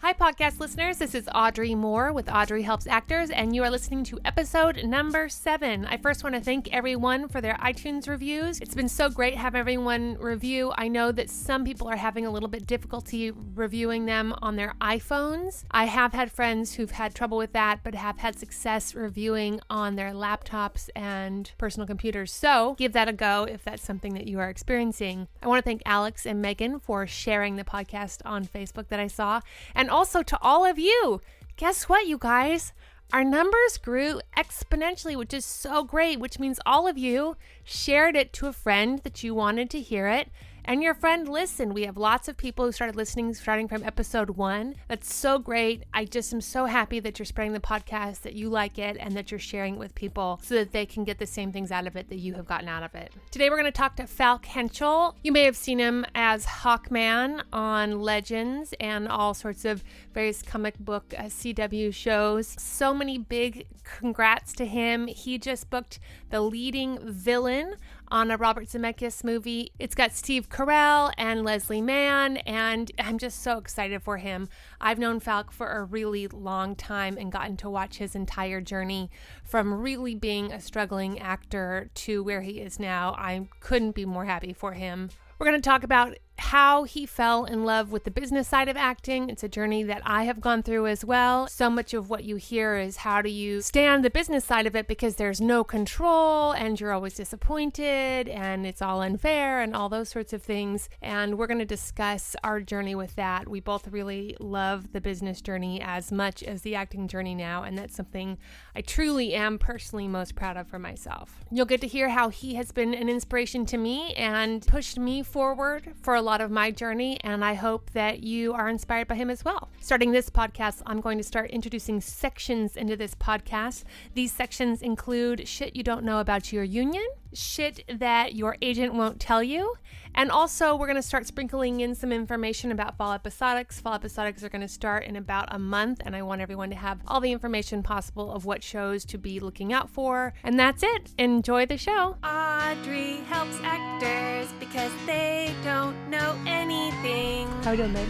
Hi, podcast listeners. This is Audrey Moore with Audrey Helps Actors, and you are listening to episode number 7. I first want to thank everyone for their iTunes reviews. It's been so great having everyone review. I know that some people are having a little bit difficulty reviewing them on their iPhones. I have had friends who've had trouble with that, but have had success reviewing on their laptops and personal computers. So give that a go if that's something that you are experiencing. I want to thank Alex and Megan for sharing the podcast on Facebook that I saw. And also to all of you, guess what, you guys? Our numbers grew exponentially, which is so great, which means all of you shared it to a friend that you wanted to hear it, and your friend listened. We have lots of people who started listening starting from episode 1. That's so great. I just am so happy that you're spreading the podcast, that you like it, and that you're sharing it with people so that they can get the same things out of it that you have gotten out of it. Today we're going to talk to Falk Hentschel. You may have seen him as Hawkman on Legends and all sorts of various comic book CW shows. So many big congrats to him. He just booked the leading villain on a Robert Zemeckis movie. It's got Steve Carell and Leslie Mann, and I'm just so excited for him. I've known Falk for a really long time and gotten to watch his entire journey from really being a struggling actor to where he is now. I couldn't be more happy for him. We're going to talk about how he fell in love with the business side of acting. It's a journey that I have gone through as well. So much of what you hear is how do you stand the business side of it because there's no control and you're always disappointed and it's all unfair and all those sorts of things. And we're going to discuss our journey with that. We both really love the business journey as much as the acting journey now, and that's something I truly am personally most proud of for myself. You'll get to hear how he has been an inspiration to me and pushed me forward for a lot of my journey, and I hope that you are inspired by him as well. Starting this podcast, I'm going to start introducing sections into this podcast. These sections include shit you don't know about your union, shit that your agent won't tell you, and also we're going to start sprinkling in some information about fall episodics. Fall episodics are going to start in about a month, and I want everyone to have all the information possible of what shows to be looking out for. And that's it. Enjoy the show. Audrey helps actors because they don't know anything. How are we doing, babe?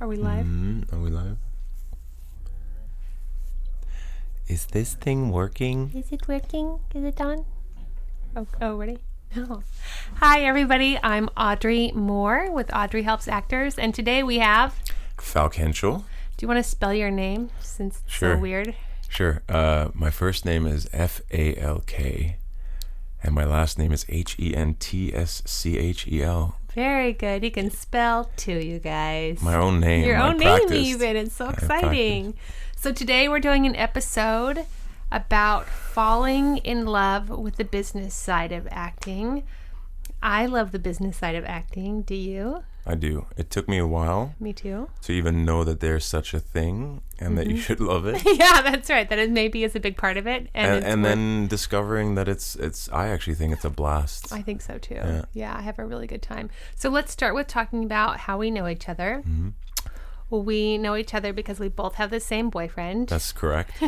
Are we live? Are we live? Is this thing working? Is it working? Is it on? Oh, ready? No. Hi, everybody. I'm Audrey Moore with Audrey Helps Actors, and today we have Falk Hentschel. Do you want to spell your name since it's Sure. so weird? Sure. My first name is Falk, and my last name is Hentschel. Very good. You can spell too, you guys. My own name. Your own name, practiced. even. It's so exciting. So today we're doing an episode about falling in love with the business side of acting. I love the business side of acting. Do you? I do. It took me a while. Me too. To even know that there's such a thing and that you should love it. Yeah, that's right. That maybe is a big part of it. And then discovering that it's I actually think it's a blast. I think so too. Yeah, I have a really good time. So let's start with talking about how we know each other. Mm-hmm. Well, we know each other because we both have the same boyfriend. That's correct.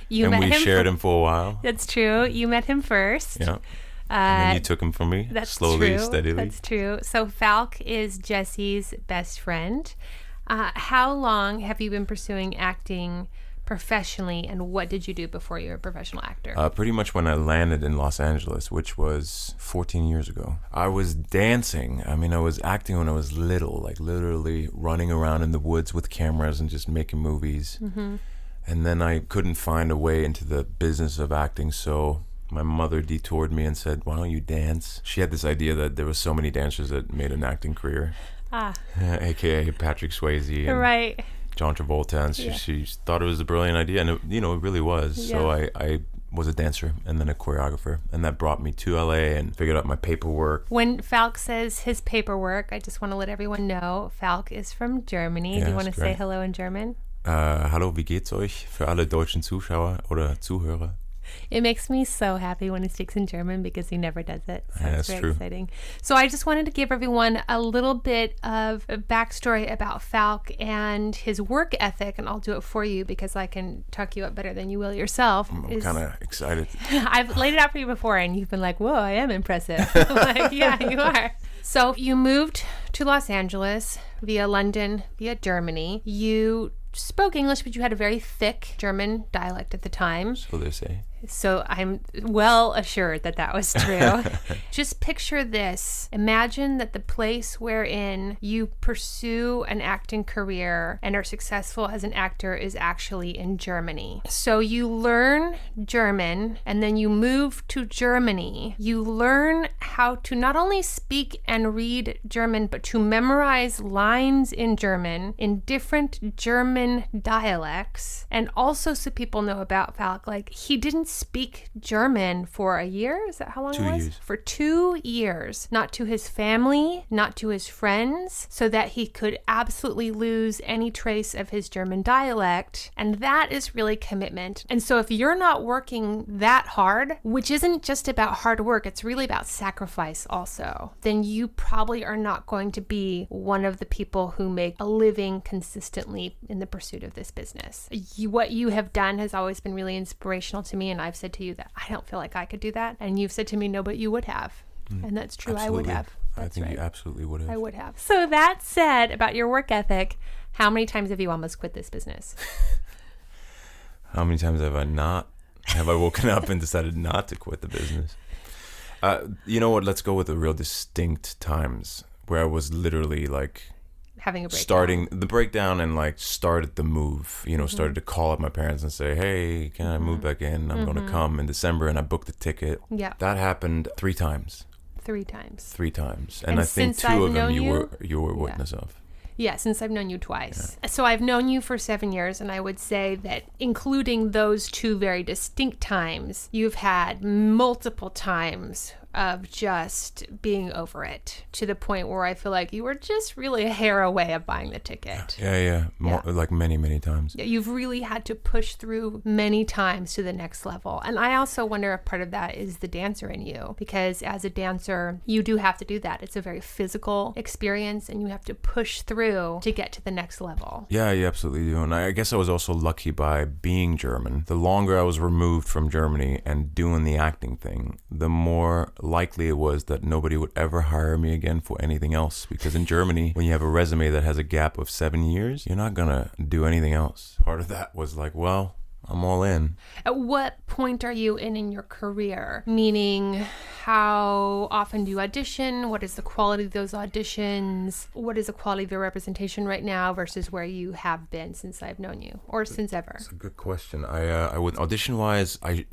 You met him. And we shared him for a while. That's true. You met him first. Yeah. And then you took him from me. That's slowly, true. steadily. That's true. So Falk is Jesse's best friend. How long have you been pursuing acting professionally, and what did you do before you were a professional actor? Pretty much when I landed in Los Angeles, which was 14 years ago. I was dancing. I mean, I was acting when I was little, like literally running around in the woods with cameras and just making movies. Mm-hmm. And then I couldn't find a way into the business of acting, so my mother detoured me and said, why don't you dance? She had this idea that there were so many dancers that made an acting career. AKA Patrick Swayze and right. John Travolta. And she thought it was a brilliant idea, and it really was. Yeah. So I was a dancer and then a choreographer, and that brought me to LA and figured out my paperwork. When Falk says his paperwork, I just want to let everyone know Falk is from Germany. Yeah, do you want to say hello in German? Hallo, wie geht's euch? Für alle deutschen Zuschauer oder Zuhörer. It makes me so happy when he speaks in German because he never does it. So yeah, it's very true. exciting. So I just wanted to give everyone a little bit of a backstory about Falk and his work ethic, and I'll do it for you because I can talk you up better than you will yourself. I'm kind of excited. I've laid it out for you before, and you've been like, whoa, I am impressive. I'm like, yeah, you are. So you moved to to Los Angeles via London, via Germany. You spoke English, but you had a very thick German dialect at the time. So they say. So I'm well assured that that was true. Just picture this. Imagine that the place wherein you pursue an acting career and are successful as an actor is actually in Germany. So you learn German and then you move to Germany. You learn how to not only speak and read German, but to memorize lines in German in different German dialects. And also, so people know about Falk, like, he didn't speak German for a year. Is that how long it was? 2 years. For 2 years. Not to his family, not to his friends, so that he could absolutely lose any trace of his German dialect. And that is really commitment. And so if you're not working that hard, which isn't just about hard work, it's really about sacrifice also, then you probably are not going to be one of the people who make a living consistently in the pursuit of this business. What you have done has always been really inspirational to me, and I've said to you that I don't feel like I could do that, and you've said to me, no, but you would have. And that's true. Absolutely. I would have. That's I think right. you absolutely would have. I would have. So that said, about your work ethic, how many times have you almost quit this business? How many times have I woken up and decided not to quit the business? You know what? Let's go with the real distinct times where I was literally like Having a breakdown. starting the breakdown and like started the move, started to call up my parents and say, hey, can I move back in? I'm going to come in December, and I booked the ticket. Yeah. That happened 3 times. 3 times. 3 times. And I think since 2 I've of them known you were witness of. Yeah, since I've known you twice. Yeah. So I've known you for 7 years, and I would say that including those 2 very distinct times, you've had multiple times of just being over it to the point where I feel like you were just really a hair away of buying the ticket. Yeah. Like many, many times. You've really had to push through many times to the next level. And I also wonder if part of that is the dancer in you, because as a dancer, you do have to do that. It's a very physical experience, and you have to push through to get to the next level. Yeah, you absolutely do. And I guess I was also lucky by being German. The longer I was removed from Germany and doing the acting thing, the more likely it was that nobody would ever hire me again for anything else, because in Germany, when you have a resume that has a gap of 7 years, you're not gonna do anything else. Part of that was like, well, I'm all in. At what point are you in your career? Meaning, how often do you audition? What is the quality of those auditions? What is the quality of your representation right now versus where you have been since I've known you, or since ever? That's a good question. I would audition wise, I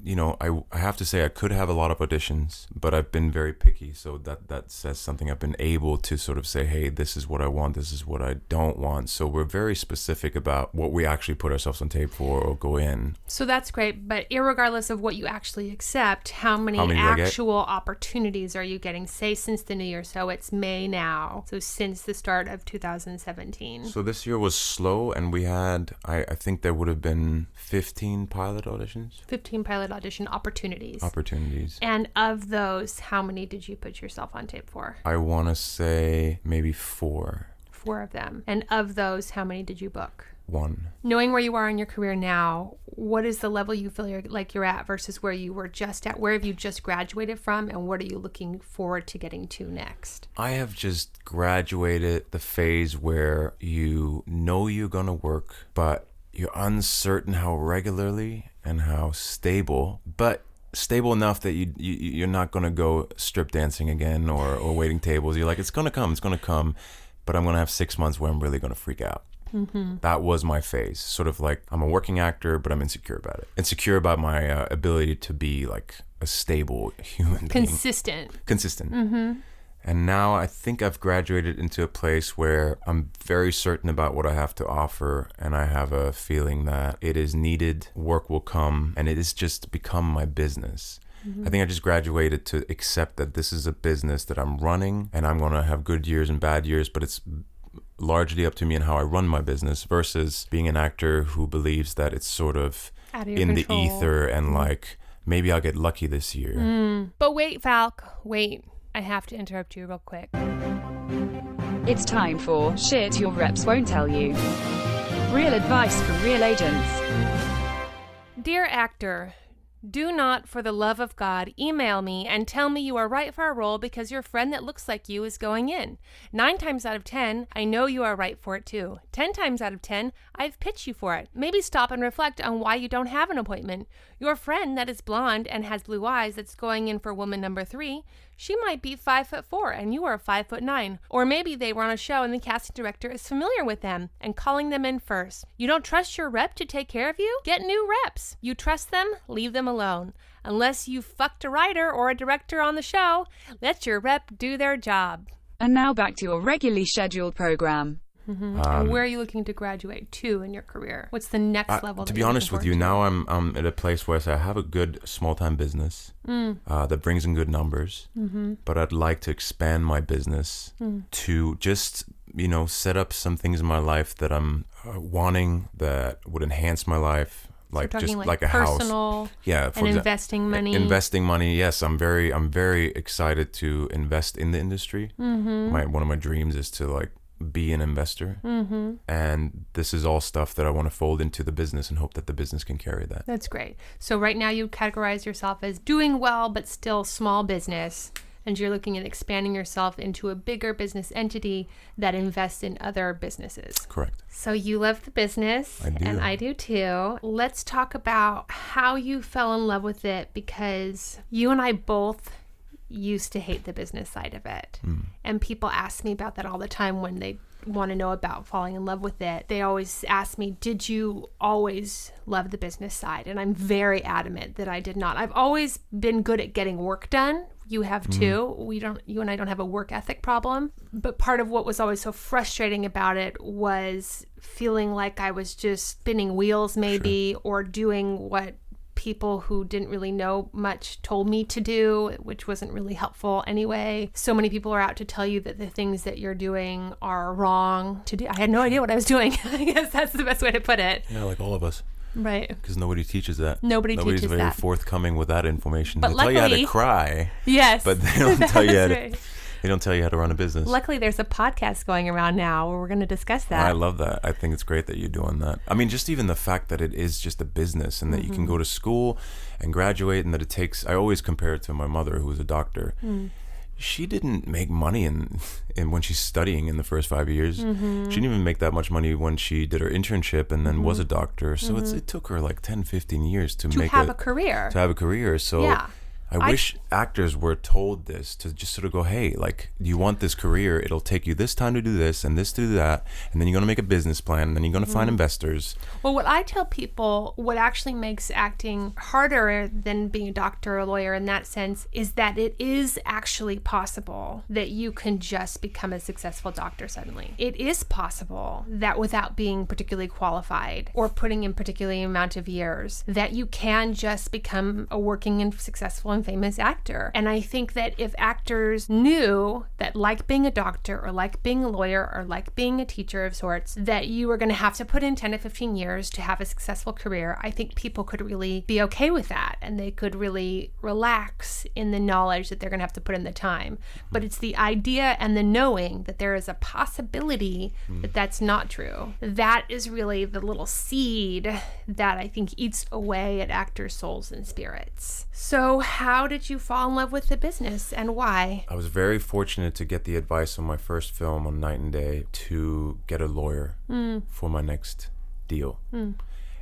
have to say I could have a lot of auditions, but I've been very picky. So that says something. I've been able to sort of say, hey, this is what I want, this is what I don't want. So we're very specific about what we actually put ourselves on tape for or go in. So that's great, but irregardless of what you actually accept, how many actual opportunities are you getting, say, since the new year? So it's May now, so since the start of 2017. So this year was slow, and we had, I think there would have been 15 pilot auditions. 15 pilot audition opportunities. And of those, how many did you put yourself on tape for? I want to say maybe 4. 4 of them. And of those, how many did you book? 1. Knowing where you are in your career now, what is the level you feel you're at versus where you were just at? Where have you just graduated from, and what are you looking forward to getting to next? I have just graduated the phase where you know you're going to work, but you're uncertain how regularly and how stable, but stable enough that you're not going to go strip dancing again or waiting tables. You're like, it's going to come, but I'm going to have 6 months where I'm really going to freak out. Mm-hmm. That was my phase. Sort of like, I'm a working actor, but I'm insecure about it. Insecure about my ability to be like a stable human being. Consistent. Mm-hmm. And now I think I've graduated into a place where I'm very certain about what I have to offer, and I have a feeling that it is needed, work will come, and it has just become my business. Mm-hmm. I think I just graduated to accept that this is a business that I'm running, and I'm going to have good years and bad years, but it's largely up to me and how I run my business, versus being an actor who believes that it's sort of in the ether and like, maybe I'll get lucky this year. But wait, Falk, wait. I have to interrupt you real quick. It's time for Shit Your Reps Won't Tell You. Real advice from real agents. Dear actor, Do not, for the love of God, email me and tell me you are right for a role because your friend that looks like you is going in. 9 times out of 10, I know you are right for it too. 10 times out of 10, I've pitched you for it. Maybe stop and reflect on why you don't have an appointment. Your friend that is blonde and has blue eyes that's going in for woman number 3, she might be 5'4" and you are 5'9". Or maybe they were on a show and the casting director is familiar with them and calling them in first. You don't trust your rep to take care of you? Get new reps. You trust them? Leave them alone. Unless you fucked a writer or a director on the show, let your rep do their job. And now back to your regularly scheduled program. And where are you looking to graduate to in your career? What's the next level? To be honest with you, now I'm at a place where I say I have a good small-time business that brings in good numbers, but I'd like to expand my business to just, set up some things in my life that I'm wanting that would enhance my life. Like so just like a personal, house. Yeah, and investing money. Investing money, yes. I'm very excited to invest in the industry. One of my dreams is to be an investor, and this is all stuff that I want to fold into the business and hope that the business can carry that. That's great. So right now you categorize yourself as doing well but still small business, and you're looking at expanding yourself into a bigger business entity that invests in other businesses. Correct. So you love the business, I do. And I do too. Let's talk about how you fell in love with it, because you and I both used to hate the business side of it. And people ask me about that all the time when they want to know about falling in love with it. They always ask me, did you always love the business side? And I'm very adamant that I did not. I've always been good at getting work done. You have too. You and I don't have a work ethic problem. But part of what was always so frustrating about it was feeling like I was just spinning wheels maybe, or doing what people who didn't really know much told me to do, which wasn't really helpful anyway. So many people are out to tell you that the things that you're doing are wrong to do. I had no idea what I was doing. I guess that's the best way to put it. Yeah, like all of us. Right. Because nobody teaches that. Nobody's very forthcoming with that information. But they luckily, tell you how to cry. Yes. But they don't tell you how to... Right. They don't tell you how to run a business. Luckily, there's a podcast going around now where we're going to discuss that. I love that. I think it's great that you're doing that. I mean, just even the fact that it is just a business and that you can go to school and graduate, and that it takes... I always compare it to my mother, who was a doctor. She didn't make money in when she's studying in the first 5 years. She didn't even make that much money when she did her internship and then was a doctor. So it took her like 10, 15 years to have a career. To have a career. So... Yeah. I wish actors were told this, to just sort of go, hey, you want this career, it'll take you this time to do this and this to do that, and then you're going to make a business plan, and then you're going to find investors. Well, what I tell people, what actually makes acting harder than being a doctor or a lawyer in that sense, is that it is actually possible that you can just become a successful doctor suddenly. It is possible that without being particularly qualified or putting in particularly amount of years, that you can just become a working and successful and famous actor. And I think that if actors knew that, like being a doctor or like being a lawyer or like being a teacher of sorts, that you were going to have to put in 10 to 15 years to have a successful career, I think people could really be okay with that, and they could really relax in the knowledge that they're going to have to put in the time. But it's the idea and the knowing that there is a possibility that that's not true. That is really the little seed that I think eats away at actors' souls and spirits. So how did you fall in love with the business, and why? I was very fortunate to get the advice on my first film on Night and Day to get a lawyer for my next deal. And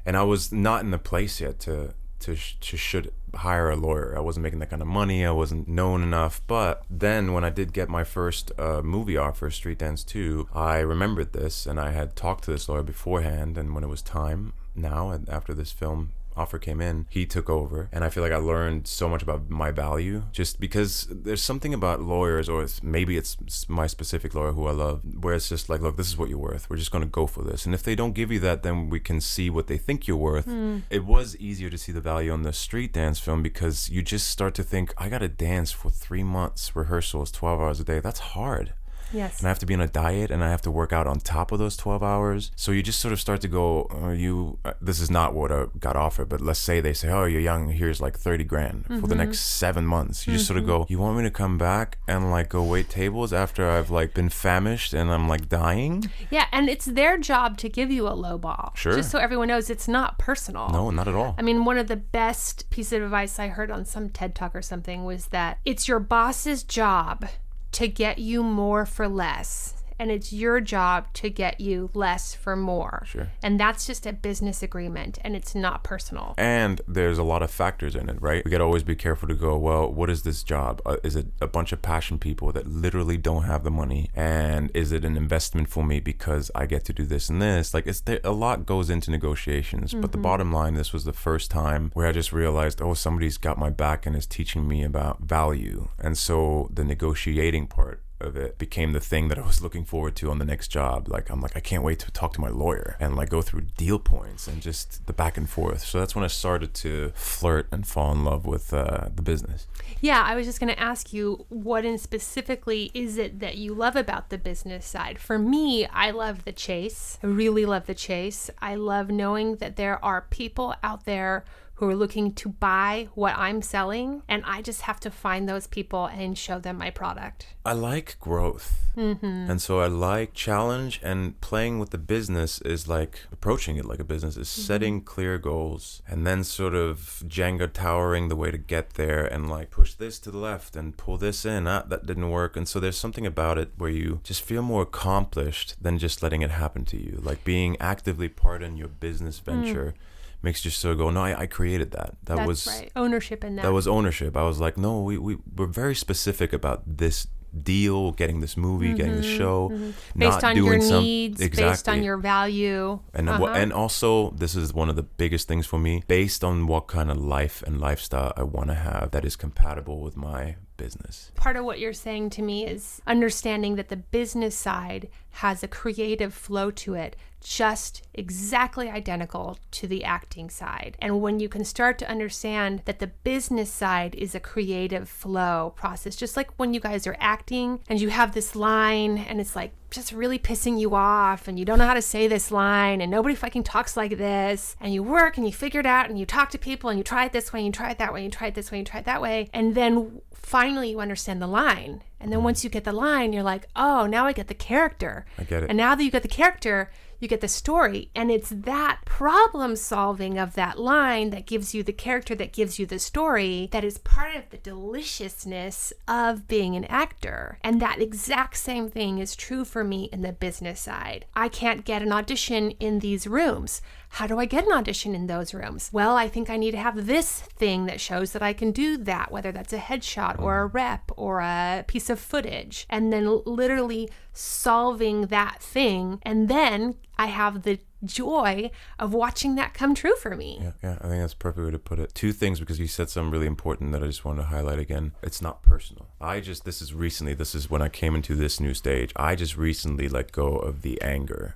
I was not in the place yet to should hire a lawyer. I wasn't making that kind of money. I wasn't known enough. But then when I did get my first movie offer, Street Dance 2, I remembered this, and I had talked to this lawyer beforehand. And when it was time now, and after this film offer came in, he took over, and I feel like I learned so much about my value, just because there's something about lawyers, or maybe it's my specific lawyer who I love, where it's just like, look, this is what you're worth, we're just going to go for this, and if they don't give you that, then we can see what they think you're worth. It was easier to see the value on the Street Dance film, because you just start to think, I gotta dance for 3 months, rehearsals, 12 hours a day. That's hard. Yes. And I have to be on a diet, and I have to work out on top of those 12 hours. So you just sort of start to go, this is not what I got offered, but let's say they say, oh, you're young, here's like 30 grand for the next 7 months. You just sort of go, you want me to come back and like go wait tables after I've like been famished and I'm like dying? Yeah, and it's their job to give you a low ball. Sure. Just so everyone knows it's not personal. No, not at all. I mean, one of the best pieces of advice I heard on some TED Talk or something was that it's your boss's job to get you more for less. And it's your job to get you less for more. Sure. And that's just a business agreement, and it's not personal. And there's a lot of factors in it, right? We got to always be careful to go, well, what is this job? Is it a bunch of passion people that literally don't have the money? And is it an investment for me because I get to do this and this? Like, a lot goes into negotiations. But the bottom line, this was the first time where I just realized, oh, somebody's got my back and is teaching me about value. And so the negotiating part of it became the thing that I was looking forward to on the next job. Like, I'm like, I can't wait to talk to my lawyer and like go through deal points and just the back and forth. So that's when I started to flirt and fall in love with the business. Yeah, I was just going to ask you, what in specifically is it that you love about the business side? For me, I love the chase. I really love the chase. I love knowing that there are people out there who are looking to buy what I'm selling, and I just have to find those people and show them my product. I like growth. And so I like challenge, and playing with the business is like approaching it like a business, is setting clear goals and then sort of Jenga towering the way to get there and like push this to the left and pull this in. That didn't work. And so there's something about it where you just feel more accomplished than just letting it happen to you. Like being actively part in your business venture makes you sort of go, no, I created that. That's was right. Ownership in that. That was ownership. I was like, no, we're very specific about this deal, getting this movie, getting the show, based on doing your needs, based on your value. And and also, this is one of the biggest things for me, based on what kind of life and lifestyle I want to have that is compatible with my business. Part of what you're saying to me is understanding that the business side has a creative flow to it, just exactly identical to the acting side. And when you can start to understand that the business side is a creative flow process, just like when you guys are acting and you have this line and it's like just really pissing you off and you don't know how to say this line and nobody fucking talks like this, and you work and you figure it out and you talk to people and you try it this way and you try it that way and you try it this way and you try it that way, and then finally you understand the line. And then once you get the line, you're like, oh, now I get the character. I get it. And now that you get the character, you get the story. And it's that problem solving of that line that gives you the character, that gives you the story, that is part of the deliciousness of being an actor. And that exact same thing is true for me in the business side. I can't get an audition in these rooms. How do I get an audition in those rooms? Well, I think I need to have this thing that shows that I can do that, whether that's a headshot or a rep or a piece of footage, and then literally solving that thing. And then I have the joy of watching that come true for me. Yeah, I think that's a perfect way to put it. Two things, because you said something really important that I just wanted to highlight again. It's not personal. This is when I came into this new stage. I just recently let go of the anger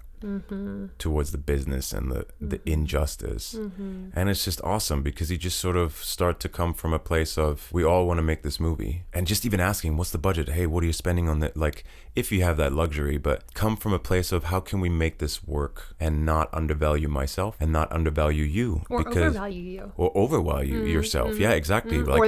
towards the business and the injustice. And it's just awesome because you just sort of start to come from a place of, we all want to make this movie, and just even asking, what's the budget? Hey, what are you spending on that? Like, if you have that luxury, but come from a place of, how can we make this work and not undervalue myself and not undervalue you, or overvalue you, or overvalue yourself. Yeah, exactly. Like,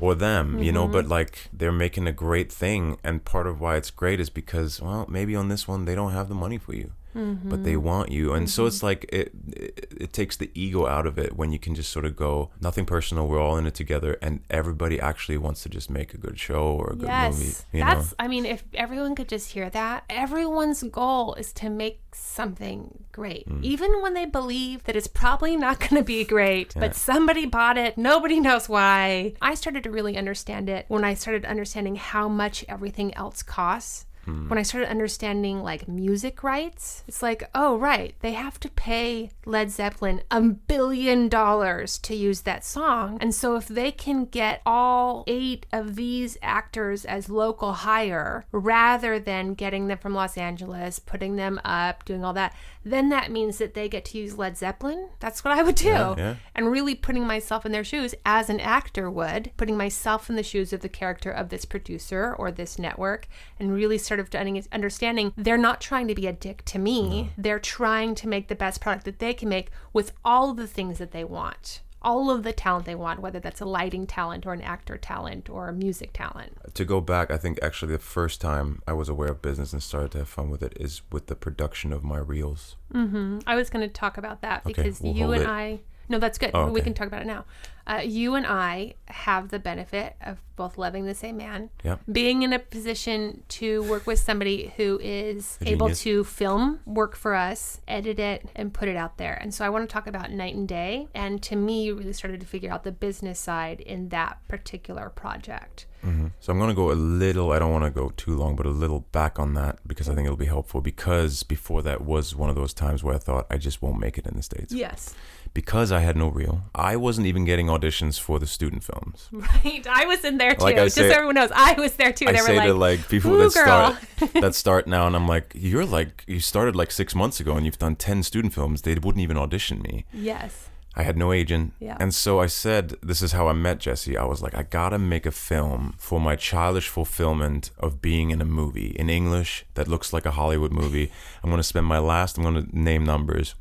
or them, you know, but like, they're making a great thing, and part of why it's great is because, well, maybe on this one they don't have the money for you. But they want you. And so it's like it takes the ego out of it when you can just sort of go, nothing personal, we're all in it together, and everybody actually wants to just make a good show or a good movie. I mean, if everyone could just hear that, everyone's goal is to make something great. Even when they believe that it's probably not going to be great, but somebody bought it, nobody knows why. I started to really understand it when I started understanding how much everything else costs. When I started understanding like music rights, it's like, oh, right, they have to pay Led Zeppelin $1 billion to use that song. And so if they can get all 8 of these actors as local hire, rather than getting them from Los Angeles, putting them up, doing all that, then that means that they get to use Led Zeppelin. That's what I would do. Yeah. And really putting myself in their shoes, as an actor would, putting myself in the shoes of the character of this producer or this network, and really start started understanding they're not trying to be a dick to me. They're trying to make the best product that they can make with all of the things that they want. All of the talent they want, whether that's a lighting talent or an actor talent or a music talent. To go back, I think actually the first time I was aware of business and started to have fun with it is with the production of my reels. I was going to talk about that because we'll you hold and it. I... No, that's good. Oh, We okay. can talk about it now. You and I have the benefit of both loving the same man, Yep. being in a position to work with somebody who is A able genius. to film work for us, edit it, and put it out there. And so I want to talk about night and day. And to me, you really started to figure out the business side in that particular project. So I'm going to go a little, I don't want to go too long, but a little back on that because I think it'll be helpful, because before that was one of those times where I thought I just won't make it in the States. Yes. Because I had no reel, I wasn't even getting auditions for the student films. Right. I was in there too. Like I Just say- so everyone knows, I was there too. I They were say like, to like people "Ooh, that start now, and I'm like, you started like 6 months ago and you've done 10 student films. They wouldn't even audition me. Yes. I had no agent. Yeah. And so I said, this is how I met Jesse. I was like, I gotta make a film for my childish fulfillment of being in a movie in English that looks like a Hollywood movie. I'm gonna spend I'm gonna name numbers.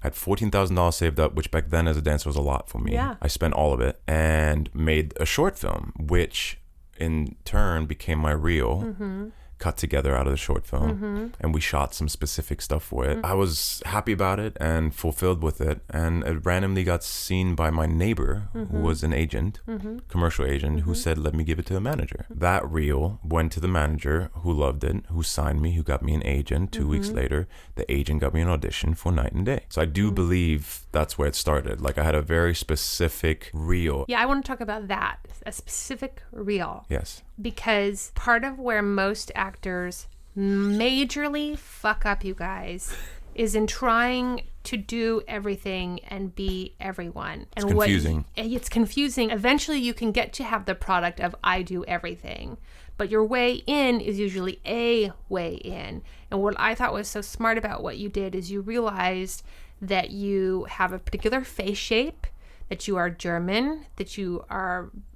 I had $14,000 saved up, which back then as a dancer was a lot for me. Yeah. I spent all of it and made a short film, which in turn became my reel. Cut together out of the short film, and we shot some specific stuff for it. I was happy about it and fulfilled with it, and it randomly got seen by my neighbor, who was an agent, commercial agent, who said, let me give it to a manager. That reel went to the manager, who loved it, who signed me, who got me an agent. 2 weeks later, the agent got me an audition for Night and Day. So I do believe that's where it started. Like I had a very specific reel. Yeah, I want to talk about that, a specific reel. Yes. Because part of where most actors majorly fuck up, you guys, is in trying to do everything and be everyone. It's confusing. It's confusing. Eventually you can get to have the product of I do everything. But your way in is usually a way in. And what I thought was so smart about what you did is you realized that you have a particular face shape, that you are German, that you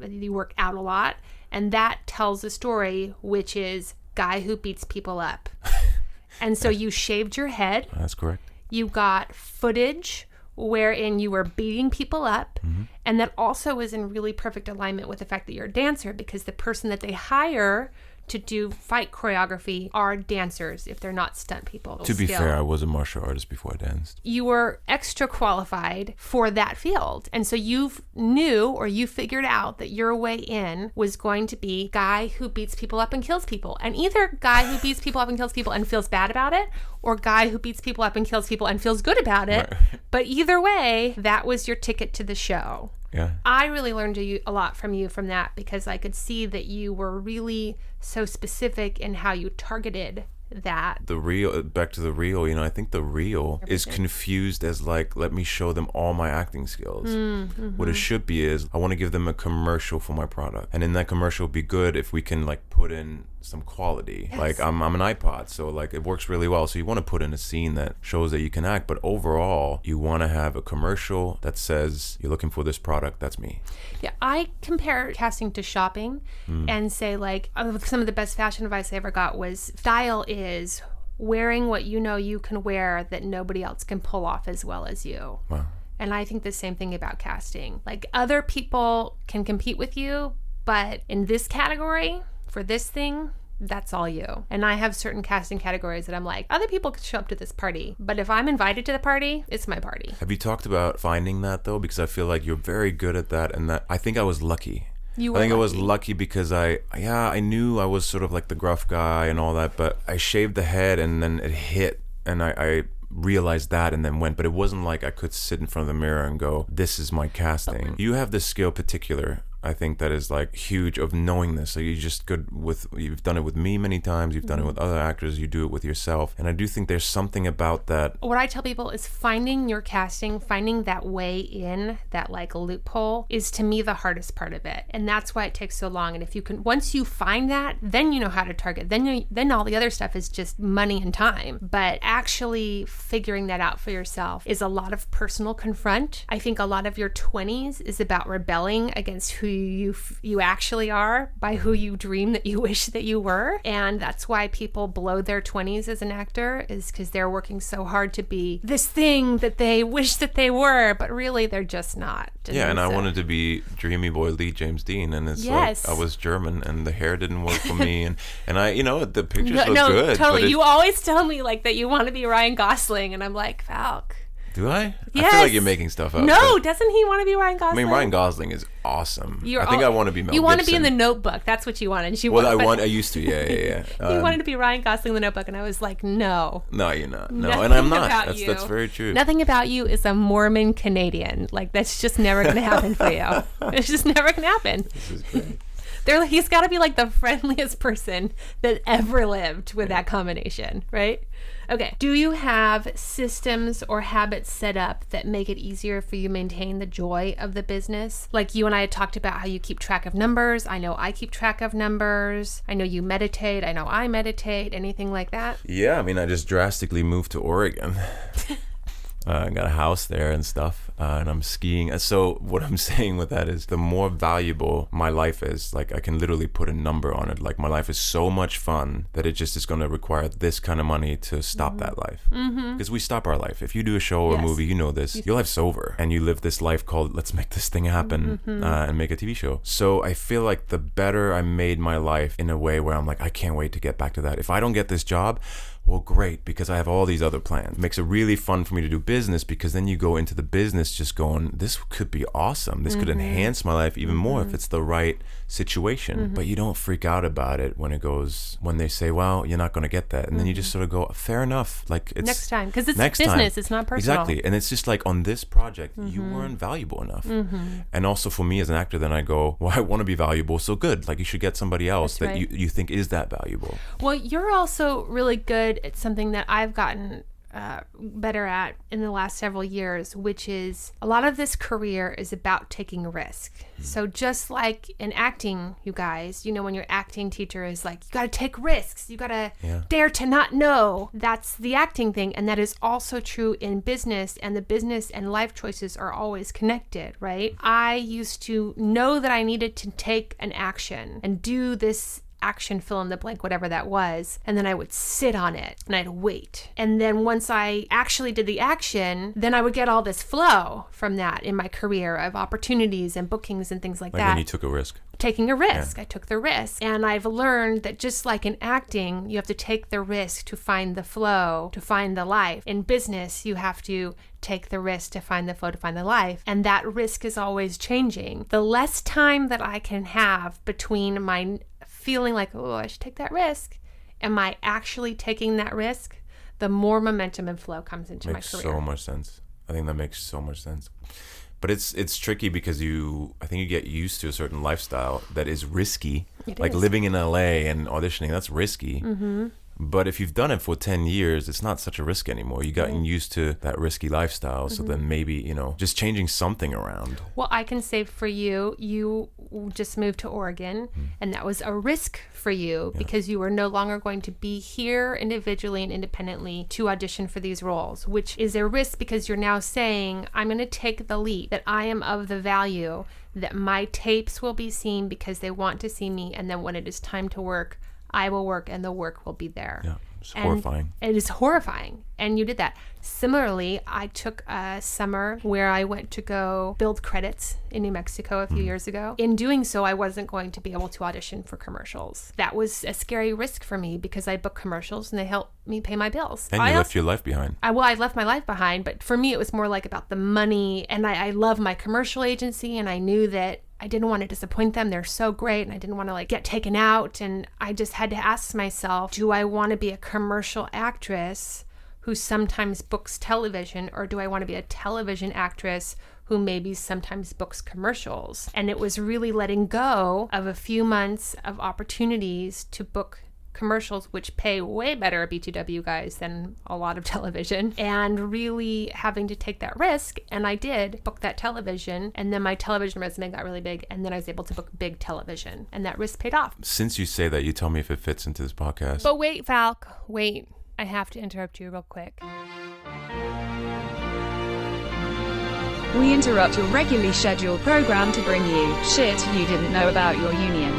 work out a lot, and that tells a story, which is guy who beats people up. And so you shaved your head. That's correct. You got footage wherein you were beating people up, and that also is in really perfect alignment with the fact that you're a dancer, because the person that they hire to do fight choreography are dancers if they're not stunt people. To be fair, I was a martial artist before I danced. You were extra qualified for that field. And so you figured out that your way in was going to be guy who beats people up and kills people. And either guy who beats people up and kills people and feels bad about it, or guy who beats people up and kills people and feels good about it. Right. But either way, that was your ticket to the show. Yeah. I really learned a lot from you from that, because I could see that you were really so specific in how you targeted that. The reel, back to the reel, I think the reel is confused as like, let me show them all my acting skills. What it should be is, I want to give them a commercial for my product. And in that commercial, be good if we can like put in some quality. Yes. Like I'm an iPod, so like it works really well. So you want to put in a scene that shows that you can act, but overall you want to have a commercial that says you're looking for this product. That's me. Yeah, I compare casting to shopping and say like some of the best fashion advice I ever got was style is wearing what you can wear that nobody else can pull off as well as you. Wow. And I think the same thing about casting. Like other people can compete with you, but in this category, for this thing, that's all you. And I have certain casting categories that I'm like, other people could show up to this party, but if I'm invited to the party, it's my party. Have you talked about finding that though? Because I feel like you're very good at that, and that I think I was lucky. You were I think lucky. I was lucky because I knew I was sort of like the gruff guy and all that, but I shaved the head and then it hit, and I realized that and then went. But it wasn't like I could sit in front of the mirror and go, this is my casting. You have this skill particular, I think, that is like huge, of knowing this. So you're just good with, you've done it with me many times, you've done it with other actors, you do it with yourself. And I do think there's something about that. What I tell people is finding your casting, finding that way in, that like loophole, is to me the hardest part of it. And that's why it takes so long. And if you can, once you find that, then you know how to target. Then all the other stuff is just money and time. But actually figuring that out for yourself is a lot of personal confront. I think a lot of your 20s is about rebelling against who you actually are by who you dream that you wish that you were. And that's why people blow their 20s as an actor, is because they're working so hard to be this thing that they wish that they were, but really they're just not. And I wanted to be dreamy boy Lee James Dean, and it's like I was German and the hair didn't work for me, and I the pictures look good. Totally. You always tell me like that you want to be Ryan Gosling, and I'm like, Falk. Do I? Yes. I feel like you're making stuff up. No, doesn't he want to be Ryan Gosling? I mean, Ryan Gosling is awesome. I think I want to be Mel Gibson. You want to be in The Notebook. That's what you wanted. I used to. Yeah. You wanted to be Ryan Gosling in The Notebook, and I was like, no. No, you're not. No, and I'm not. That's very true. Nothing about you is a Mormon Canadian. Like, that's just never going to happen for you. It's just never going to happen. This is great. He's got to be like the friendliest person that ever lived with that combination, right? Okay. Do you have systems or habits set up that make it easier for you to maintain the joy of the business? Like you and I had talked about how you keep track of numbers. I know I keep track of numbers. I know you meditate. I know I meditate. Anything like that? Yeah. I mean, I just drastically moved to Oregon. I got a house there and stuff, and I'm skiing. So what I'm saying with that is the more valuable my life is, like I can literally put a number on it. Like my life is so much fun that it just is going to require this kind of money to stop that life. Because we stop our life. If you do a show or a movie, you know this, your life's over. And you live this life called, let's make this thing happen and make a TV show. So I feel like the better I made my life in a way where I'm like, I can't wait to get back to that. If I don't get this job, well, great, because I have all these other plans. It makes it really fun for me to do business, because then you go into the business just going, this could be awesome. This could enhance my life even more if it's the right situation. But you don't freak out about it when they say, well, you're not going to get that. And then you just sort of go, fair enough. Like it's next time, because it's business, it's not personal. Exactly. And it's just like on this project, you weren't valuable enough. And also for me as an actor, then I go, well, I want to be valuable. So good. Like you should get somebody else that you think is that valuable. Well, you're also really good. It's something that I've gotten better at in the last several years, which is a lot of this career is about taking a risk. So just like in acting, you guys, when your acting teacher is like, you got to take risks, you got to dare to not know. That's the acting thing. And that is also true in business, and the business and life choices are always connected, right? I used to know that I needed to take an action and do this action, fill in the blank, whatever that was, and then I would sit on it and I'd wait. And then once I actually did the action, then I would get all this flow from that in my career of opportunities and bookings and things like that. Like when you took a risk. Taking a risk. Yeah. I took the risk. And I've learned that just like in acting, you have to take the risk to find the flow, to find the life. In business, you have to take the risk to find the flow, to find the life. And that risk is always changing. The less time that I can have between my feeling like, oh, I should take that risk, am I actually taking that risk, the more momentum and flow comes into my career. Makes so much sense. I think that makes so much sense. But it's tricky because I think you get used to a certain lifestyle that is risky. Like living in LA and auditioning, that's risky. But if you've done it for 10 years, it's not such a risk anymore. You gotten used to that risky lifestyle. So then maybe, just changing something around. Well, I can say for you, you just moved to Oregon, and that was a risk for you because you were no longer going to be here individually and independently to audition for these roles, which is a risk because you're now saying, I'm going to take the leap, that I am of the value, that my tapes will be seen because they want to see me, and then when it is time to work, I will work and the work will be there. Yeah, it's horrifying. It is horrifying. And you did that. Similarly, I took a summer where I went to go build credits in New Mexico a few years ago. In doing so, I wasn't going to be able to audition for commercials. That was a scary risk for me because I book commercials and they help me pay my bills. And you left your life behind. I left my life behind, but for me, it was more like about the money. And I love my commercial agency, and I knew that I didn't want to disappoint them. They're so great, and I didn't want to get taken out. And I just had to ask myself, do I want to be a commercial actress who sometimes books television, or do I want to be a television actress who maybe sometimes books commercials? And it was really letting go of a few months of opportunities to book commercials, which pay way better at BTW, guys, than a lot of television, and really having to take that risk. And I did book that television, and then my television resume got really big, and then I was able to book big television, and that risk paid off. Since you say that, you tell me if it fits into this podcast. But wait, Falk, wait. I have to interrupt you real quick. We interrupt your regularly scheduled program to bring you shit you didn't know about your union.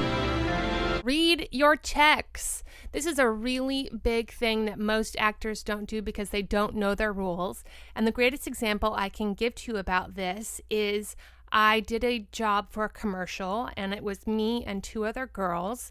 Read your checks. This is a really big thing that most actors don't do because they don't know their rules. And the greatest example I can give to you about this is I did a job for a commercial, and it was me and 2 other girls.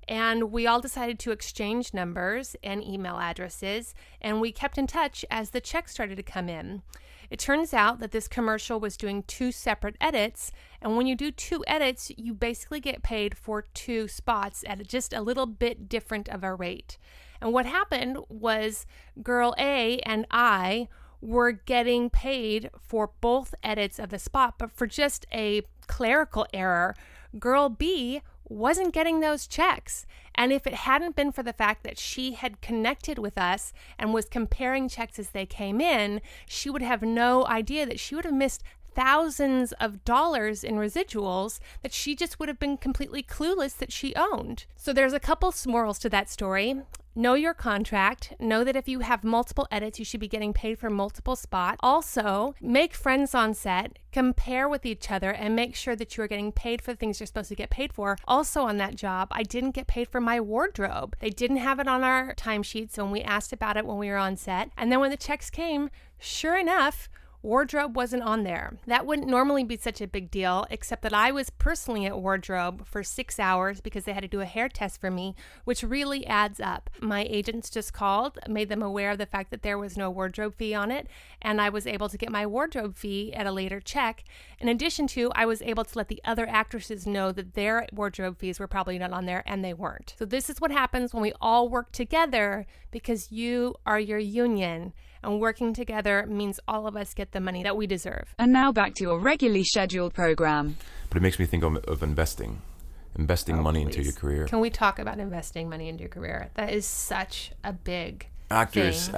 And we all decided to exchange numbers and email addresses, and we kept in touch as the checks started to come in. It turns out that this commercial was doing 2 separate edits, and when you do 2 edits, you basically get paid for 2 spots at just a little bit different of a rate. And what happened was Girl A and I were getting paid for both edits of the spot, but for just a clerical error, Girl B wasn't getting those checks. And if it hadn't been for the fact that she had connected with us and was comparing checks as they came in, she would have no idea that she would have missed thousands of dollars in residuals that she just would have been completely clueless that she owned. So there's a couple morals to that story. Know your contract. Know that if you have multiple edits, you should be getting paid for multiple spots. Also, make friends on set, compare with each other, and make sure that you are getting paid for the things you're supposed to get paid for. Also on that job, I didn't get paid for my wardrobe. They didn't have it on our timesheets when we asked about it when we were on set. And then when the checks came, sure enough, wardrobe wasn't on there. That wouldn't normally be such a big deal, except that I was personally at wardrobe for 6 hours because they had to do a hair test for me, which really adds up. My agents just called, made them aware of the fact that there was no wardrobe fee on it, and I was able to get my wardrobe fee at a later check. In addition to, I was able to let the other actresses know that their wardrobe fees were probably not on there, and they weren't. So this is what happens when we all work together, because you are your union. And working together means all of us get the money that we deserve. And now back to your regularly scheduled program. But it makes me think of investing money into your career. Can we talk about investing money into your career? That is such a big Actors.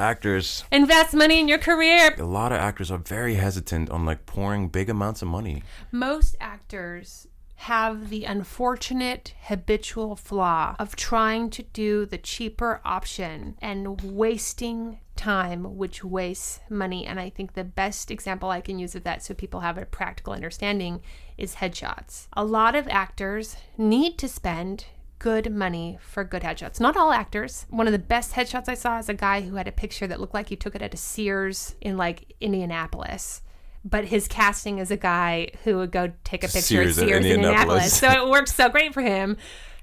Invest money in your career. A lot of actors are very hesitant on pouring big amounts of money. Most actors have the unfortunate habitual flaw of trying to do the cheaper option and wasting time, which wastes money. And I think the best example I can use of that so people have a practical understanding is headshots. A lot of actors need to spend good money for good headshots. Not all actors. One of the best headshots I saw is a guy who had a picture that looked like he took it at a Sears in Indianapolis. But his casting is a guy who would go take a picture at Sears in Indianapolis. So it works so great for him.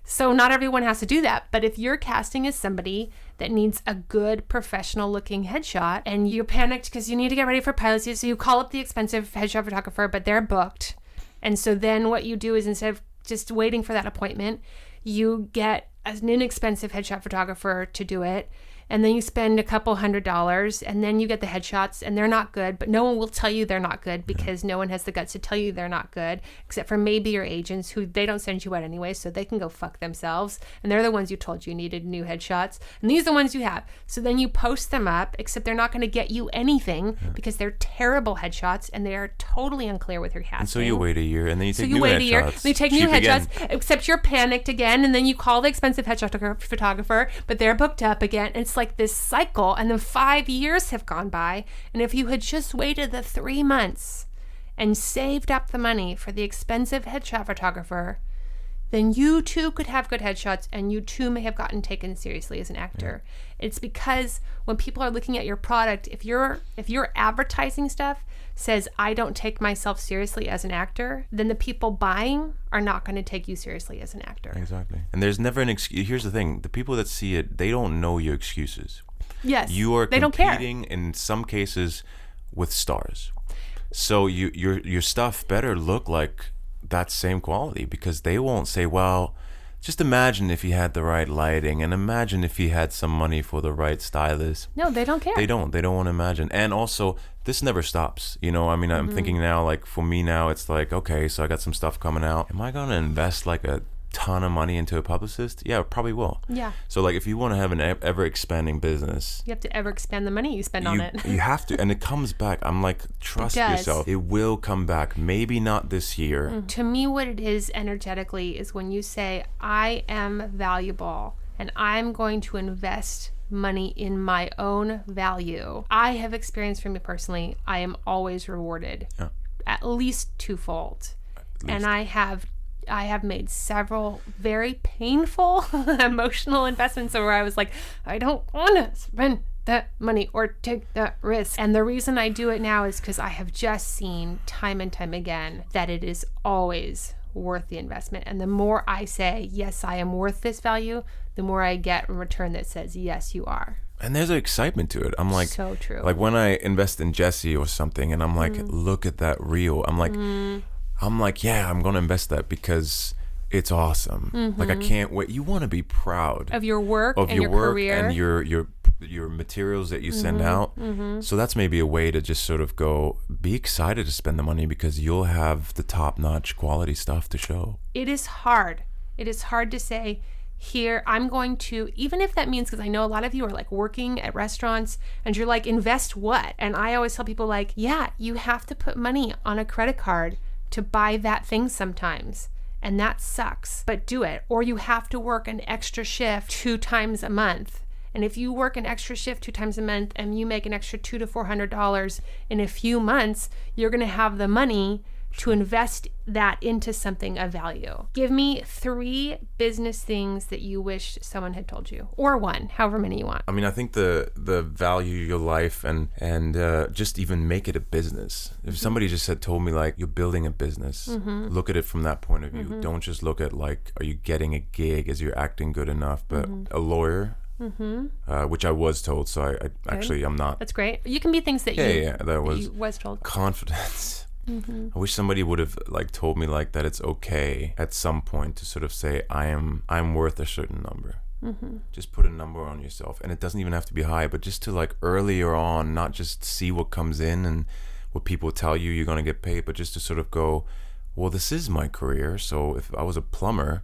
So not everyone has to do that. But if you're casting as somebody that needs a good professional looking headshot and you're panicked because you need to get ready for pilot season, so you call up the expensive headshot photographer, but they're booked. And so then what you do is, instead of just waiting for that appointment, you get an inexpensive headshot photographer to do it. And then you spend a couple $100, and then you get the headshots, and they're not good, but no one will tell you they're not good because no one has the guts to tell you they're not good, except for maybe your agents, who they don't send you out anyway, so they can go fuck themselves. And they're the ones you told you needed new headshots. And these are the ones you have. So then you post them up, except they're not going to get you anything because they're terrible headshots, and they are totally unclear with your casting. And so you wait a year, and then you take new headshots. So you wait a year, and you take new headshots, except you're panicked again, and then you call the expensive headshot photographer, but they're booked up again. It's like this cycle, and then 5 years have gone by. And if you had just waited the 3 months and saved up the money for the expensive headshot photographer, then you too could have good headshots, and you too may have gotten taken seriously as an actor. It's because when people are looking at your product, if your advertising stuff says, I don't take myself seriously as an actor, then the people buying are not going to take you seriously as an actor. Exactly. And there's never an excuse. Here's the thing. The people that see it, they don't know your excuses. Yes. You are they don't care. competing in some cases with stars. So your stuff better look like that same quality, because they won't say, well, just imagine if you had the right lighting, and imagine if you had some money for the right stylist. No, they don't care. They don't want to imagine. And also, this never stops. I'm thinking now, for me now, it's okay, so I got some stuff coming out. Am I going to invest a ton of money into a publicist? Yeah, probably will. Yeah. So if you want to have an ever expanding business, you have to ever expand the money you spend on it. You have to, and it comes back. I'm trust yourself. It will come back. Maybe not this year. Mm-hmm. To me, what it is energetically is when you say, I am valuable and I'm going to invest money in my own value. I have experienced from me personally, I am always rewarded. Yeah. at least twofold. And I have made several very painful emotional investments where I was like, I don't want to spend that money or take that risk. And the reason I do it now is because I have just seen time and time again that it is always worth the investment. And the more I say, yes, I am worth this value, the more I get in return that says, yes, you are. And there's an excitement to it. I'm like, so true. Like when I invest in Jesse or something and I'm like, look at that reel. I'm like, yeah, I'm going to invest that because it's awesome. Like I can't wait. You want to be proud of your work of and your your work career. and your materials that you send out. So that's maybe a way to just sort of go, be excited to spend the money because you'll have the top-notch quality stuff to show. It is hard. It is hard to say, here, I'm going to, even if that means, because I know a lot of you are like working at restaurants and you're like, invest what? And I always tell people like, yeah, you have to put money on a credit card to buy that thing sometimes. And that sucks, but do it. Or you have to work an extra shift 2 times a month. And if you work an extra shift 2 times a month and you make an extra $200 to $400 in a few months, you're going to have the money to invest that into something of value. Give me 3 business things that you wish someone had told you, or 1, however many you want. I mean, I think the value your life and just even make it a business. If somebody just told me like, you're building a business, look at it from that point of view. Don't just look at like, are you getting a gig? Is your acting good enough? But a lawyer, which I was told, so I actually I'm not. That's great. You can be things that that was told. Confidence. I wish somebody would have like told me like that it's okay at some point to sort of say I'm worth a certain number. Just put a number on yourself, and it doesn't even have to be high, but just to like earlier on, not just see what comes in and what people tell you you're going to get paid, but just to sort of go, well, this is my career. So if I was a plumber,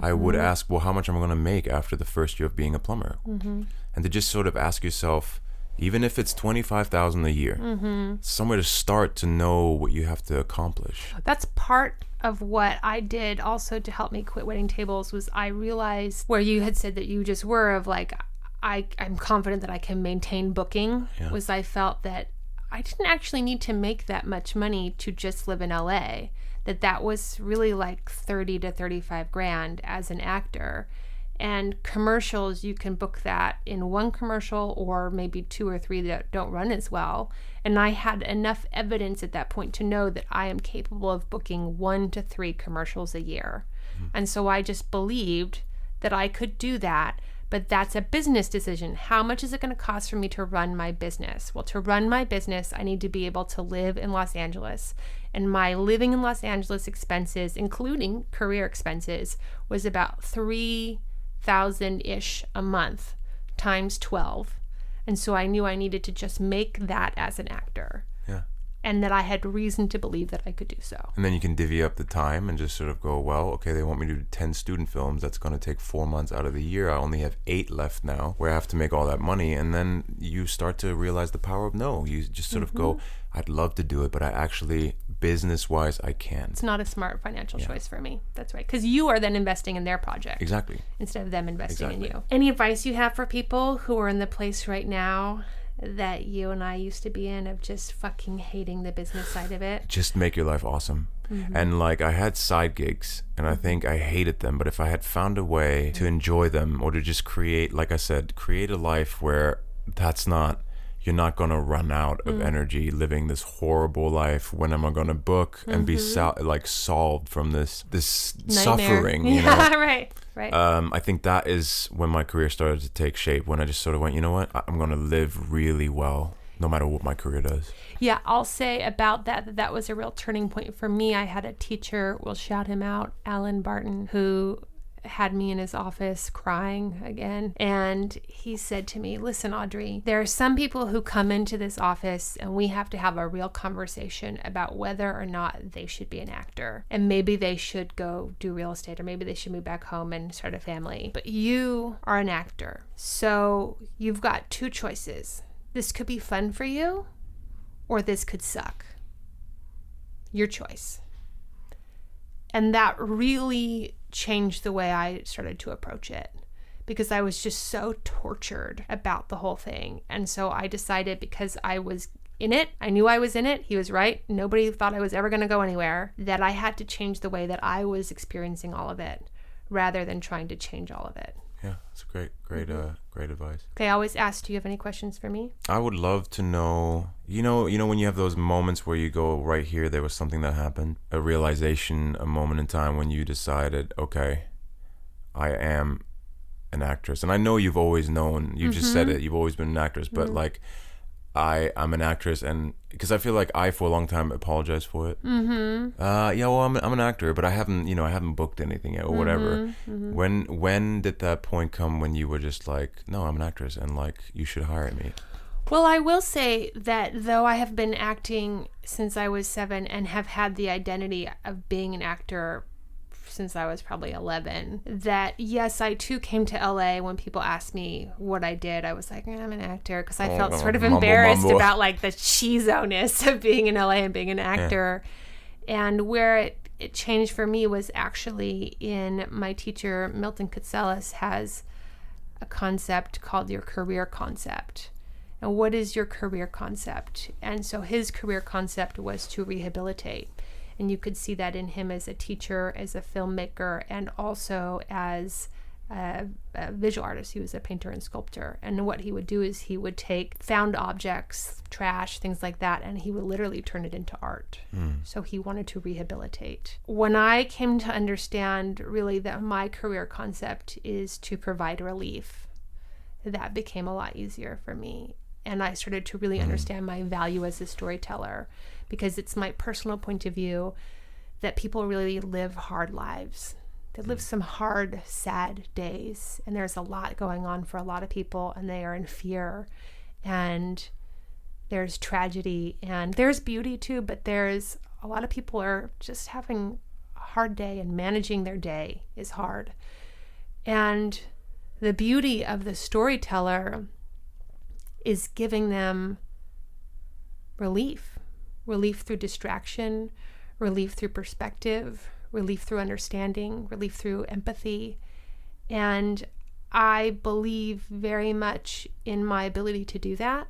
I would ask, well, how much am I going to make after the first year of being a plumber? And to just sort of ask yourself, even if it's $25,000 a year, somewhere to start to know what you have to accomplish. That's part of what I did also to help me quit waiting tables. Was I realized where you had said that you just were of like, I'm confident that I can maintain booking. Was I felt that I didn't actually need to make that much money to just live in LA. That was really like 30 to 35 grand as an actor. And commercials, you can book that in 1 commercial or maybe 2 or 3 that don't run as well. And I had enough evidence at that point to know that I am capable of booking 1 to 3 commercials a year. And so I just believed that I could do that. But that's a business decision. How much is it going to cost for me to run my business? Well, to run my business, I need to be able to live in Los Angeles. And my living in Los Angeles expenses, including career expenses, was about $3,000-ish a month times 12. And so I knew I needed to just make that as an actor. And that I had reason to believe that I could do so. And then you can divvy up the time and just sort of go, well, okay, they want me to do 10 student films. That's going to take 4 months out of the year. I only have 8 left now where I have to make all that money. And then you start to realize the power of no. You just sort of go, I'd love to do it, but I actually, business-wise, I can't. It's not a smart financial choice for me. That's right. Because you are then investing in their project. Exactly. Instead of them investing in you. Any advice you have for people who are in the place right now that you and I used to be in of just fucking hating the business side of it? Just make your life awesome. And like I had side gigs and I think I hated them, but if I had found a way to enjoy them or to just create, like I said, create a life where you're not going to run out of energy living this horrible life. When am I going to book and be solved from this suffering? You know? Right. I think that is when my career started to take shape, when I just sort of went, you know what? I'm going to live really well no matter what my career does. Yeah, I'll say about that was a real turning point for me. I had a teacher, we'll shout him out, Alan Barton, who had me in his office crying again. And he said to me, listen, Audrey, there are some people who come into this office and we have to have a real conversation about whether or not they should be an actor. And maybe they should go do real estate, or maybe they should move back home and start a family. But you are an actor. So you've got 2 choices. This could be fun for you, or this could suck. Your choice. And that really changed the way I started to approach it, because I was just so tortured about the whole thing. And so I decided, because I was in it. I knew I was in it. He was right. Nobody thought I was ever going to go anywhere. That I had to change the way that I was experiencing all of it rather than trying to change all of it. Yeah, it's great advice. Okay, I always ask, do you have any questions for me? I would love to know, you know when you have those moments where you go, right here, there was something that happened, a realization, a moment in time when you decided, okay, I am an actress. And I know you've always known, you just said it, you've always been an actress, but like, I'm an actress, and because I feel like I for a long time apologized for it. I'm an actor, but I haven't booked anything yet or whatever. When did that point come when you were just like, no, I'm an actress and like you should hire me? Well, I will say that though I have been acting since I was 7 and have had the identity of being an actor since I was probably 11, that yes, I too came to LA when people asked me what I did. I was like, I'm an actor, because I felt sort of embarrassed about like the cheeso-ness of being in LA and being an actor. Yeah. And where it changed for me was actually in my teacher, Milton Katselis, has a concept called your career concept. And what is your career concept? And so his career concept was to rehabilitate. And you could see that in him as a teacher, as a filmmaker, and also as a visual artist. He was a painter and sculptor. And what he would do is he would take found objects, trash, things like that, and he would literally turn it into art. So he wanted to rehabilitate. When I came to understand really that my career concept is to provide relief, that became a lot easier for me. And I started to really understand my value as a storyteller, because it's my personal point of view that people really live hard lives. They live some hard, sad days, and there's a lot going on for a lot of people, and they are in fear, and there's tragedy, and there's beauty too, but there's a lot of people are just having a hard day, and managing their day is hard. And the beauty of the storyteller is giving them relief through distraction, relief through perspective, relief through understanding, relief through empathy. And I believe very much in my ability to do that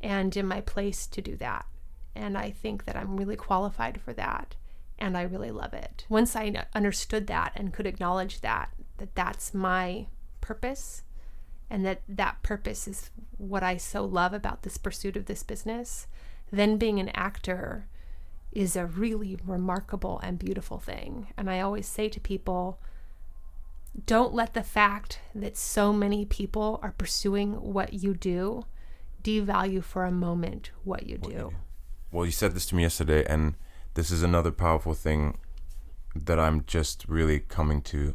and in my place to do that. And I think that I'm really qualified for that, and I really love it. Once I understood that and could acknowledge that that's my purpose, and that purpose is what I so love about this pursuit of this business, then being an actor is a really remarkable and beautiful thing. And I always say to people, don't let the fact that so many people are pursuing what you do devalue for a moment what you do. Well, you said this to me yesterday, and this is another powerful thing that I'm just really coming to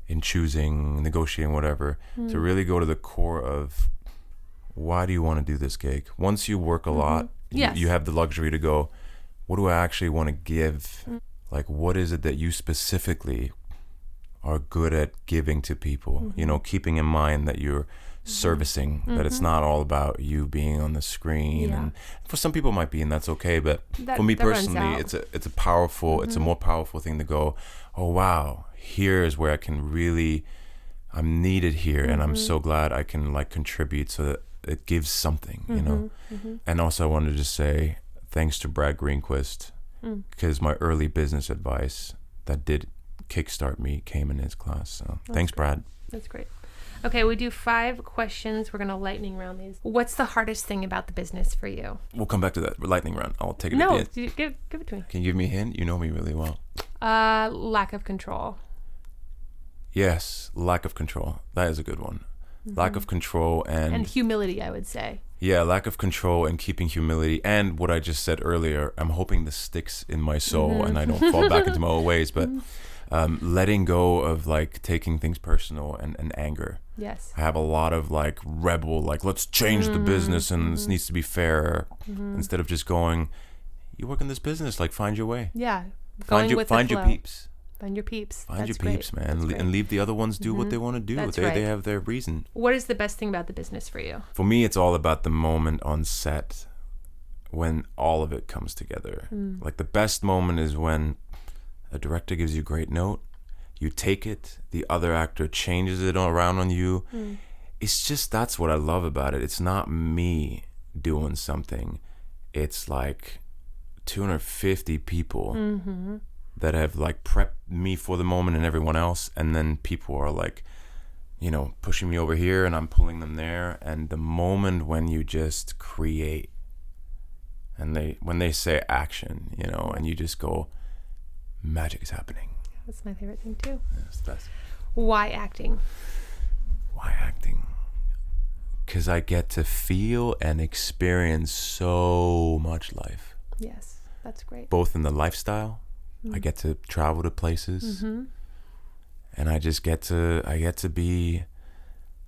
in choosing, negotiating, whatever, to really go to the core of why do you want to do this gig? Once you work a lot, you have the luxury to go, what do I actually want to give? Like, what is it that you specifically are good at giving to people? You know, keeping in mind that you're servicing, that it's not all about you being on the screen. And for some people it might be, and that's okay. But for me personally, it's a powerful, it's a more powerful thing to go, oh wow, here is where I can really, I'm needed here, and I'm so glad I can like contribute so that it gives something, you know. And also I wanted to just say thanks to Brad Greenquist, because my early business advice that did kickstart me came in his class. So thanks, Brad. That's great. Okay, we do 5 questions. We're going to lightning round these. What's the hardest thing about the business for you? We'll come back to that lightning round. I'll take it at the end. No, give it to me. Can you give me a hint? You know me really well. Lack of control. Yes, lack of control. That is a good one. Lack of control and humility, I would say. Yeah, lack of control and keeping humility. And what I just said earlier, I'm hoping this sticks in my soul and I don't fall back into my old ways, but letting go of like taking things personal and anger. Yes. I have a lot of like rebel, like let's change the business and this needs to be fair, instead of just going, you work in this business, like find your way. Yeah. Find your peeps. Find your peeps. Find your peeps, man, and leave the other ones do what they want to do. They have their reason. What is the best thing about the business for you? For me, it's all about the moment on set when all of it comes together. Like the best moment is when a director gives you a great note, you take it, the other actor changes it around on you. It's just, that's what I love about it. It's not me doing something. it's like 250 people that have like prepped me for the moment and everyone else, and then people are like, you know, pushing me over here and I'm pulling them there. And the moment when you just create, and when they say action, you know, and you just go, magic is happening. That's my favorite thing too. It's the best. Why acting? Why acting? Because I get to feel and experience so much life. Yes, that's great. Both in the lifestyle, I get to travel to places, and I get to be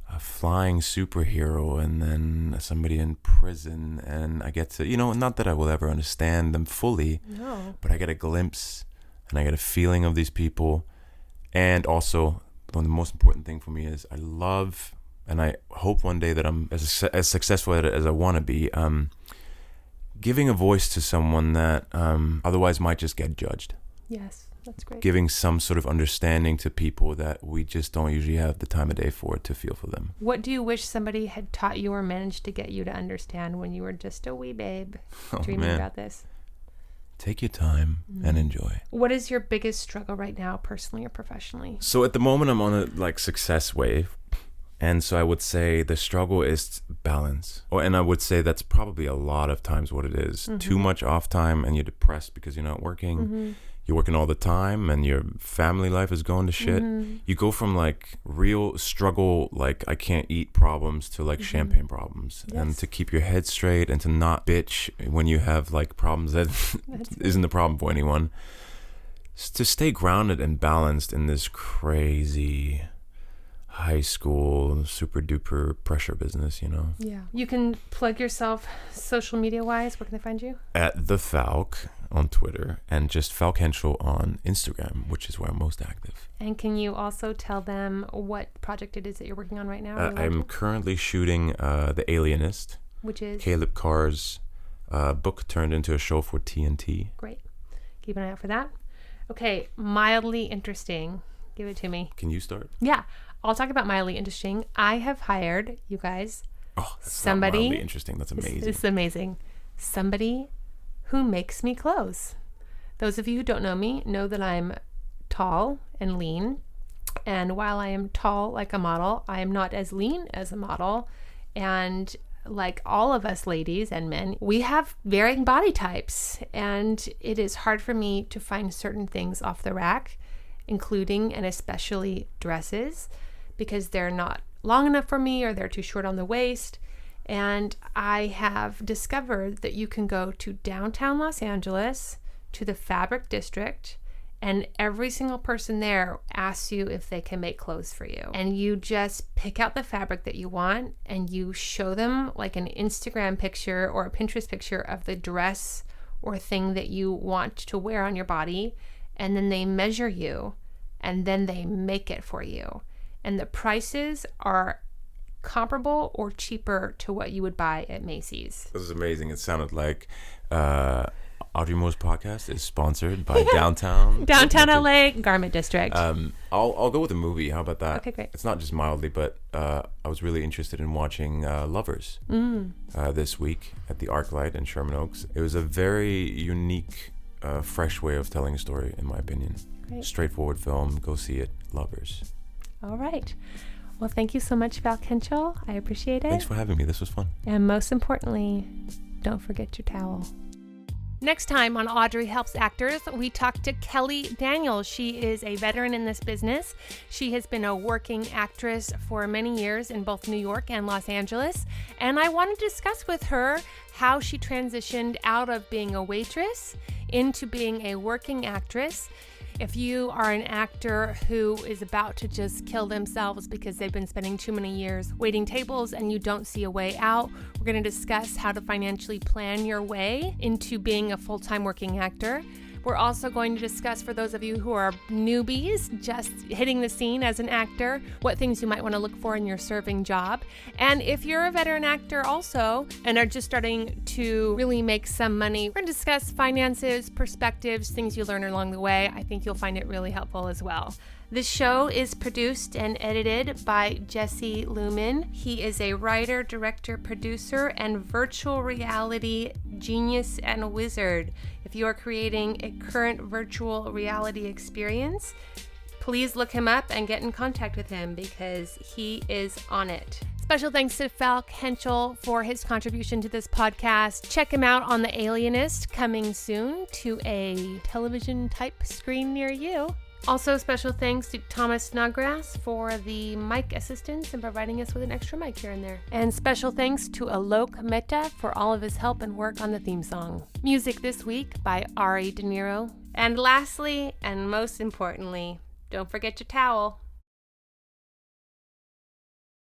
a flying superhero, and then somebody in prison, and I get to, you know, not that I will ever understand them fully, but I get a glimpse, and I get a feeling of these people. And also, one of the most important thing for me is I love, and I hope one day that I'm as successful at it as I want to be, giving a voice to someone that otherwise might just get judged. Yes, that's great. Giving some sort of understanding to people that we just don't usually have the time of day for, to feel for them. What do you wish somebody had taught you or managed to get you to understand when you were just a wee babe dreaming about this? Take your time and enjoy. What is your biggest struggle right now, personally or professionally? So at the moment, I'm on a success wave. And so I would say the struggle is balance. And I would say that's probably a lot of times what it is. Too much off time and you're depressed because you're not working. You're working all the time and your family life is going to shit. You go from like real struggle, like I can't eat problems, to like champagne problems. Yes. And to keep your head straight and to not bitch when you have like problems that isn't a problem for anyone. To stay grounded and balanced in this crazy high school super duper pressure business, you know. Yeah. You can plug yourself social media wise. Where can they find you? At the Falk on Twitter, and just Falk Hentschel on Instagram, which is where I'm most active. And can you also tell them what project it is that you're working on right now? I'm currently shooting The Alienist, which is Caleb Carr's book turned into a show for TNT. Great. Keep an eye out for that. Okay, mildly interesting. Give it to me. Can you start? Yeah. I'll talk about mildly interesting. I have hired, you guys, somebody. Not mildly interesting. That's amazing. It's amazing. Somebody who makes me clothes. Those of you who don't know me know that I'm tall and lean. And while I am tall like a model, I am not as lean as a model. And like all of us ladies and men, we have varying body types. And it is hard for me to find certain things off the rack, including and especially dresses, because they're not long enough for me or they're too short on the waist. And I have discovered that you can go to downtown Los Angeles, to the Fabric District, and every single person there asks you if they can make clothes for you. And you just pick out the fabric that you want and you show them like an Instagram picture or a Pinterest picture of the dress or thing that you want to wear on your body. And then they measure you and then they make it for you. And the prices are comparable or cheaper to what you would buy at Macy's. This is amazing. It sounded like Audrey Moore's podcast is sponsored by Downtown LA Garment District. I'll go with a movie. How about that? Okay, great. It's not just mildly, but I was really interested in watching Lovers this week at the ArcLight in Sherman Oaks. It was a very unique, fresh way of telling a story, in my opinion. Great. Straightforward film. Go see it. Lovers. All right. Well, thank you so much, Falk Hentschel. I appreciate it. Thanks for having me. This was fun. And most importantly, don't forget your towel. Next time on Audrey Helps Actors, we talk to Kelly Daniels. She is a veteran in this business. She has been a working actress for many years in both New York and Los Angeles. And I want to discuss with her how she transitioned out of being a waitress into being a working actress. If you are an actor who is about to just kill themselves because they've been spending too many years waiting tables and you don't see a way out, we're going to discuss how to financially plan your way into being a full-time working actor. We're also going to discuss, for those of you who are newbies, just hitting the scene as an actor, what things you might want to look for in your serving job. And if you're a veteran actor also and are just starting to really make some money, we're going to discuss finances, perspectives, things you learn along the way. I think you'll find it really helpful as well. This show is produced and edited by Lumen. He is a writer, director, producer, and virtual reality genius and wizard. If you are creating a current virtual reality experience, please look him up and get in contact with him because he is on it. Special thanks to Falk Hentschel for his contribution to this podcast. Check him out on The Alienist, coming soon to a television type screen near you. Also, special thanks to Thomas Snodgrass for the mic assistance and providing us with an extra mic here and there. And special thanks to Aalok Mehta for all of his help and work on the theme song. Music this week by Ari De Niro. And lastly, and most importantly, don't forget your towel.